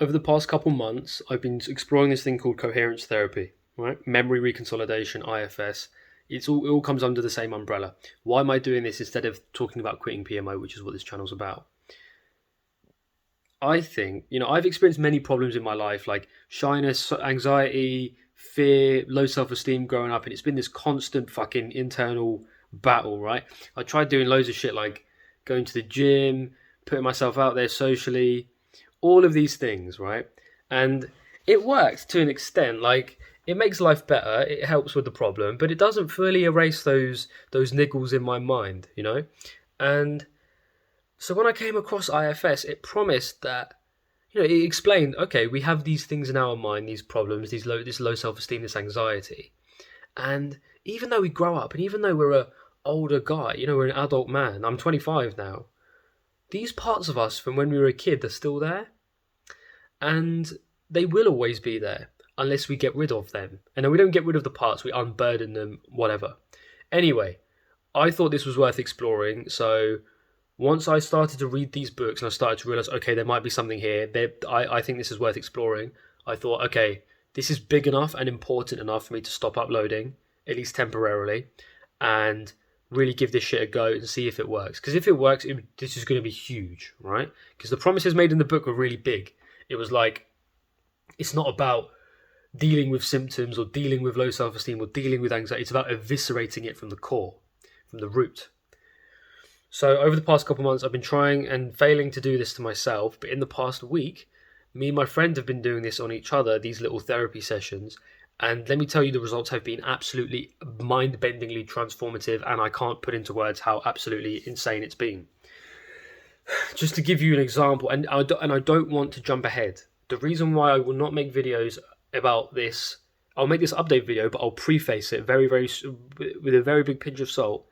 over the past couple months, I've been exploring this thing called coherence therapy, right? Memory reconsolidation, IFS. It all comes under the same umbrella. Why am I doing this instead of talking about quitting PMO, which is what this channel's about? I think, I've experienced many problems in my life, like shyness, anxiety, fear, low self-esteem growing up, and it's been this constant fucking internal battle, right? I tried doing loads of shit like going to the gym, putting myself out there socially, all of these things, right? And it works to an extent. Like, it makes life better, it helps with the problem, but it doesn't fully erase those niggles in my mind. And so when I came across IFS, it promised that, it explained, okay, we have these things in our mind, these problems, this low self-esteem, this anxiety. And even though we grow up, and even though we're a older guy, we're an adult man, I'm 25 now, these parts of us from when we were a kid are still there. And they will always be there unless we get rid of them. And then we don't get rid of the parts, we unburden them, whatever. Anyway, I thought this was worth exploring, so once I started to read these books and I started to realize, okay, there might be something here, I think this is worth exploring, I thought, okay, this is big enough and important enough for me to stop uploading, at least temporarily, and really give this shit a go and see if it works. Because if it works, this is going to be huge, right? Because the promises made in the book were really big. It was like, it's not about dealing with symptoms or dealing with low self-esteem or dealing with anxiety. It's about eviscerating it from the core, from the root. So over the past couple of months, I've been trying and failing to do this to myself. But in the past week, me and my friend have been doing this on each other, these little therapy sessions. And let me tell you, the results have been absolutely mind-bendingly transformative. And I can't put into words how absolutely insane it's been. Just to give you an example, and I don't want to jump ahead. The reason why I will not make videos about this, I'll make this update video, but I'll preface it with a very big pinch of salt.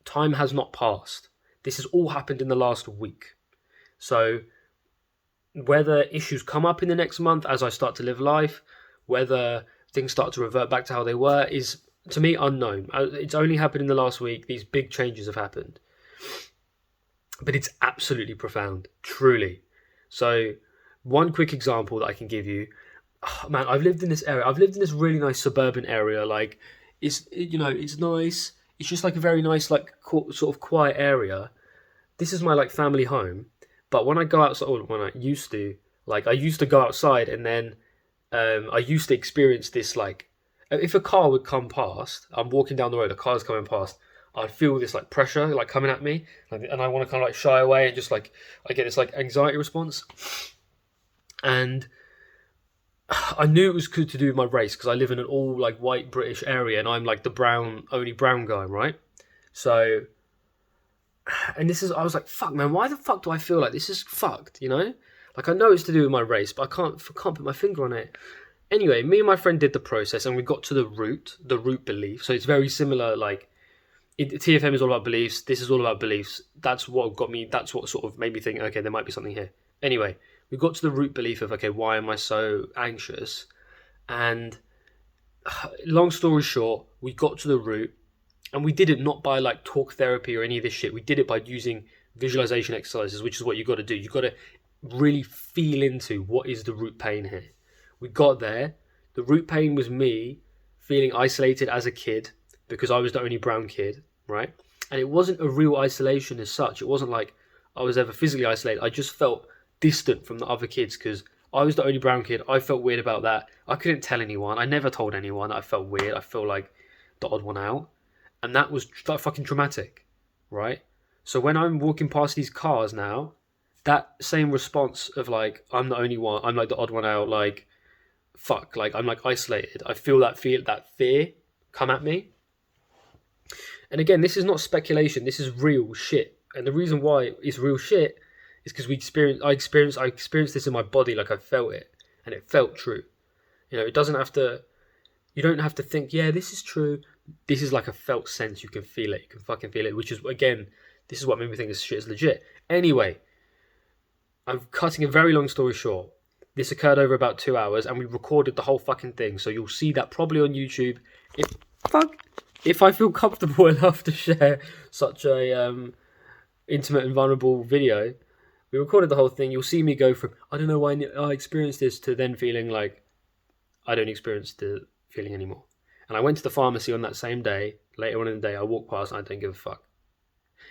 Time has not passed. This has all happened in the last week. So whether issues come up in the next month as I start to live life, whether things start to revert back to how they were, is, to me, unknown. It's only happened in the last week. These big changes have happened. But it's absolutely profound, truly. So one quick example that I can give you, man, I've lived in this area. I've lived in this really nice suburban area. Like, it's nice. It's just like a very nice, like, sort of quiet area. This is my, like, family home. But when I go outside, or when I used to go outside, and then I used to experience this, like, if a car would come past, I'm walking down the road, a car's coming past, I feel this, like, pressure, like, coming at me, and I want to kind of, like, shy away, and just, like, I get this, like, anxiety response. And I knew it was good to do with my race, because I live in an all, like, white British area, and I'm, like, the only brown guy, right? So, and I was like, fuck, man, why the fuck do I feel like this is fucked, Like, I know it's to do with my race, but I can't put my finger on it. Anyway, me and my friend did the process, and we got to the root belief. So it's very similar, like, TFM is all about beliefs. This is all about beliefs. That's what sort of made me think, okay, there might be something here. Anyway, we got to the root belief of, okay, why am I so anxious? And long story short, we got to the root, and we did it not by, like, talk therapy or any of this shit. We did it by using visualization exercises, which is what you got to do. You got to really feel into what is the root pain here. We got there. The root pain was me feeling isolated as a kid because I was the only brown kid, right? And it wasn't a real isolation as such. It wasn't like I was ever physically isolated. I just felt distant from the other kids because I was the only brown kid. I felt weird about that. I couldn't tell anyone. I never told anyone that I felt weird. I felt like the odd one out. And that was fucking traumatic, right? So when I'm walking past these cars now, that same response of, like, I'm the only one, I'm, like, the odd one out, like, fuck, like, I'm, like, isolated. I feel that fear come at me. And again, this is not speculation. This is real shit. And the reason why it's real shit is because I experienced this in my body, like, I felt it, and it felt true. It doesn't have to. You don't have to think, yeah, this is true. This is like a felt sense. You can feel it. You can fucking feel it. Which is, again, this is what made me think this shit is legit. Anyway, I'm cutting a very long story short. This occurred over about 2 hours, and we recorded the whole fucking thing. So you'll see that probably on YouTube. If I feel comfortable enough to share such a intimate and vulnerable video, We recorded the whole thing. You'll see me go from I don't know why I experienced this to then feeling like I don't experience the feeling anymore. And I went to the pharmacy on that same day. Later on in the day, I walked past and I don't give a fuck.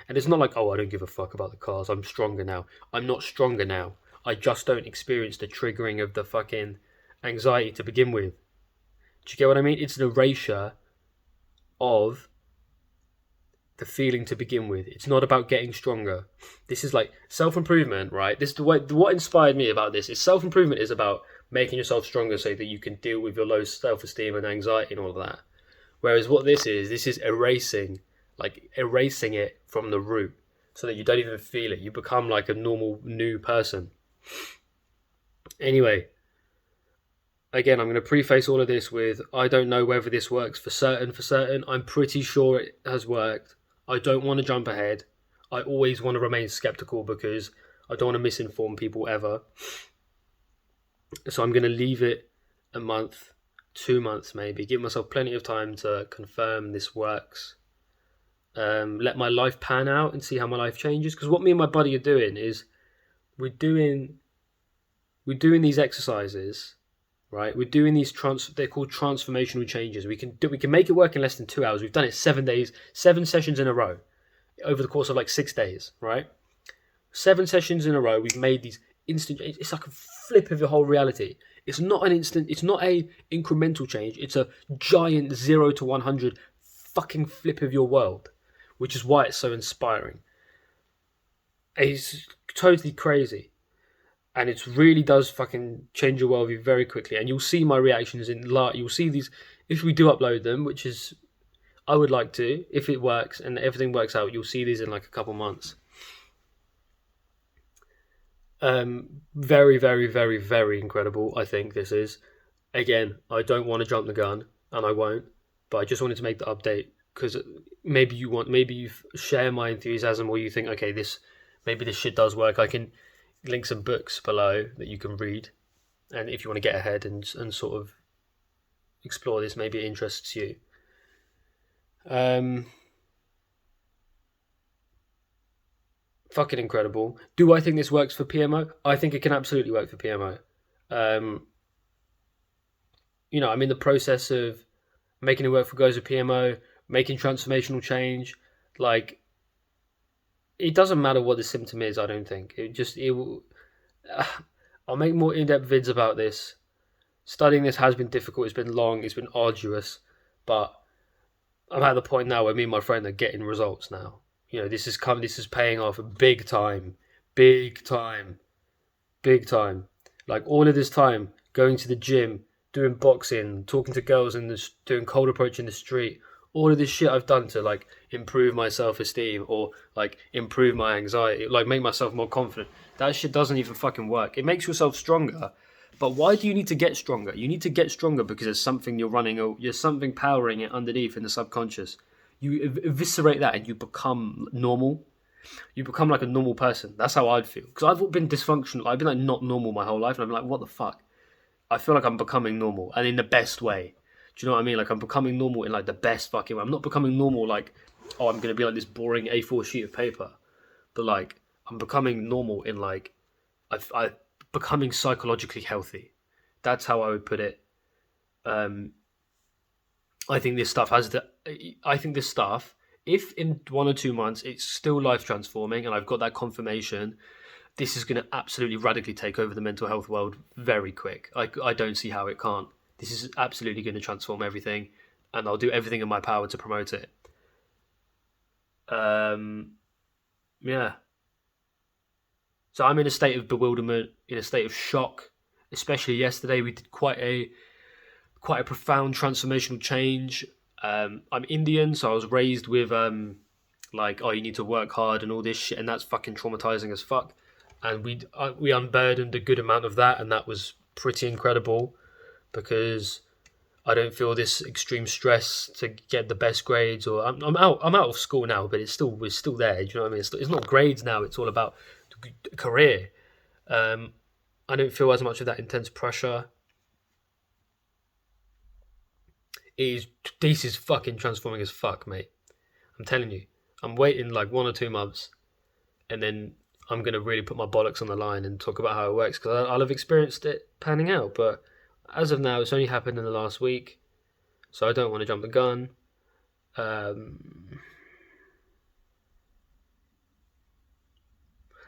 And it's not like, oh, I don't give a fuck about the cars. I'm stronger now. I'm not stronger now. I just don't experience the triggering of the fucking anxiety to begin with. Do you get what I mean? It's an erasure of the feeling to begin with. It's not about getting stronger. This is like self-improvement, right? This is the way. What inspired me about this is self-improvement is about making yourself stronger so that you can deal with your low self-esteem and anxiety and all of that. Whereas what this is erasing, like erasing it from the root so that you don't even feel it. You become like a normal new person. Anyway, again, I'm going to preface all of this with I don't know whether this works for certain. I'm pretty sure it has worked. I don't want to jump ahead. I always want to remain skeptical because I don't want to misinform people ever. So I'm going to leave it a month, 2 months maybe, give myself plenty of time to confirm this works. Let my life pan out and see how my life changes. Because what me and my buddy are doing is we're doing these exercises, right? We're doing these they're called transformational changes. We can make it work in less than 2 hours. We've done it 7 days, 7 sessions in a row over the course of like 6 days, right? 7 sessions in a row. We've made these instant. It's like a flip of your whole reality. It's not an instant. It's not a incremental change. It's a giant 0 to 100 fucking flip of your world, which is why it's so inspiring. It's totally crazy. And it really does fucking change your worldview very quickly. And you'll see my reactions you'll see these, if we do upload them, which is, I would like to, if it works and everything works out, you'll see these in like a couple months. Very, very, very, very incredible, I think this is. Again, I don't want to jump the gun, and I won't, but I just wanted to make the update, because maybe you share my enthusiasm, or you think, okay, maybe this shit does work. I can link some books below that you can read, and if you want to get ahead and sort of explore this, maybe it interests you. Fucking incredible. Do I think this works for PMO? I think it can absolutely work for PMO. I'm in the process of making it work for guys with PMO, making transformational change. Like, it doesn't matter what the symptom is, I don't think. I'll make more in-depth vids about this. Studying this has been difficult, it's been long, it's been arduous, but I'm at the point now where me and my friend are getting results now. This is paying off big time. Like, all of this time, going to the gym, doing boxing, talking to girls doing cold approach in the street, all of this shit I've done to like improve my self-esteem or like improve my anxiety, like make myself more confident. That shit doesn't even fucking work. It makes yourself stronger, but why do you need to get stronger? You need to get stronger because there's something you're running, or there's something powering it underneath in the subconscious. You eviscerate that and you become normal. You become like a normal person. That's how I'd feel, because I've been dysfunctional. I've been like not normal my whole life, and I'm like, what the fuck? I feel like I'm becoming normal, and in the best way. Do you know what I mean? Like, I'm becoming normal in like the best fucking way. I'm not becoming normal like, oh, I'm gonna be like this boring A4 sheet of paper, but like, I'm becoming normal in like, I'm becoming psychologically healthy. That's how I would put it. I think this stuff if in 1 or 2 months it's still life transforming and I've got that confirmation, this is going to absolutely radically take over the mental health world very quick. I don't see how it can't. This is absolutely going to transform everything, and I'll do everything in my power to promote it. Yeah. So I'm in a state of bewilderment, in a state of shock. Especially yesterday, we did quite a profound transformational change. I'm Indian, so I was raised with like, oh, you need to work hard and all this shit, and that's fucking traumatizing as fuck. And we unburdened a good amount of that, and that was pretty incredible, because I don't feel this extreme stress to get the best grades. Or I'm out of school now, but we're still there. Do you know what I mean? It's not grades now. It's all about career. I don't feel as much of that intense pressure. This is fucking transforming as fuck, mate. I'm telling you. I'm waiting like 1 or 2 months, and then I'm going to really put my bollocks on the line and talk about how it works because I'll have experienced it panning out. But as of now, it's only happened in the last week, so I don't want to jump the gun. Um,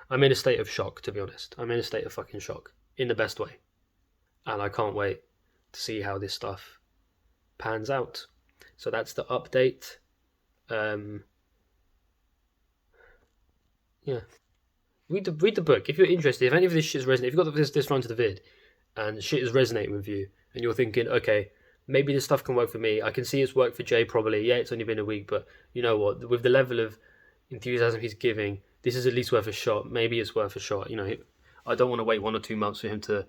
I'm in a state of shock, to be honest. I'm in a state of fucking shock in the best way, and I can't wait to see how this stuff pans out. So that's the update. Um, yeah, read the book if you're interested. If any of this shit's resonating, if you've got this run to the vid and shit is resonating with you, and you're thinking, okay, maybe this stuff can work for me. I can see it's worked for Jay probably. Yeah, it's only been a week, but you know what? With the level of enthusiasm he's giving, this is at least worth a shot. Maybe it's worth a shot. You know, I don't want to wait 1 or 2 months for him to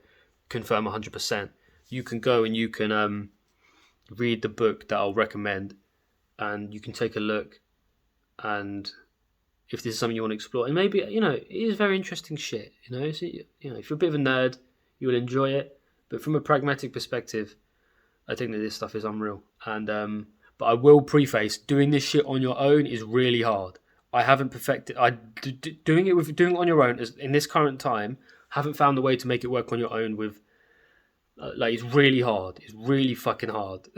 confirm 100%. You can go and you can read the book that I'll recommend, and you can take a look. And if this is something you want to explore, and maybe it is very interesting shit. If you're a bit of a nerd, you will enjoy it. But from a pragmatic perspective, I think that this stuff is unreal. And but I will preface: doing this shit on your own is really hard. I haven't perfected. Doing it on your own in this current time. Haven't found the way to make it work on your own with. It's really hard. It's really fucking hard.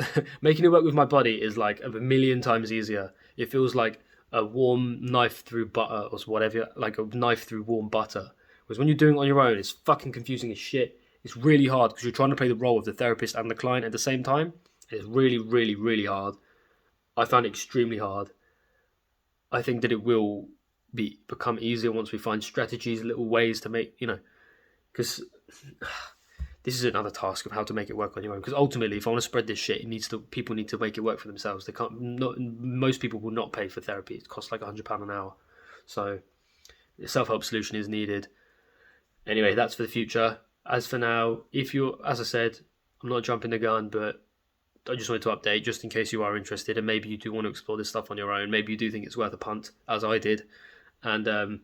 Making it work with my body is like a million times easier. It feels like a warm knife through butter or whatever, like a knife through warm butter. Whereas when you're doing it on your own, it's fucking confusing as shit. It's really hard because you're trying to play the role of the therapist and the client at the same time. It's really, really, really hard. I found it extremely hard. I think that it will become easier once we find strategies, little ways to make, because this is another task of how to make it work on your own. Because ultimately, if I want to spread this shit, people need to make it work for themselves. They can't. Most people will not pay for therapy. It costs like £100 an hour. So, a self-help solution is needed. Anyway, that's for the future. As for now, as I said, I'm not jumping the gun, but I just wanted to update just in case you are interested, and maybe you do want to explore this stuff on your own. Maybe you do think it's worth a punt, as I did, and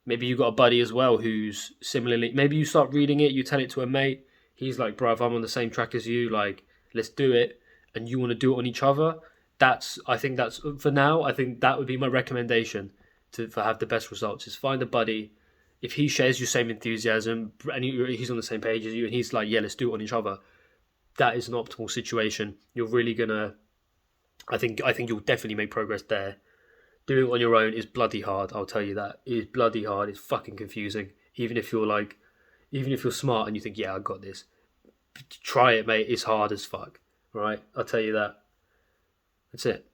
maybe you got a buddy as well who's similarly. Maybe you start reading it, you tell it to a mate. He's like, bruv, I'm on the same track as you. Like, let's do it. And you want to do it on each other. I think that's for now. I think that would be my recommendation for have the best results. Is find a buddy. If he shares your same enthusiasm and he's on the same page as you, and he's like, yeah, let's do it on each other. That is an optimal situation. You're really gonna. I think you'll definitely make progress there. Doing it on your own is bloody hard. I'll tell you that. It is bloody hard. It's fucking confusing. Even if you're smart and you think, yeah, I got this, try it, mate. It's hard as fuck. Right? I'll tell you that. That's it.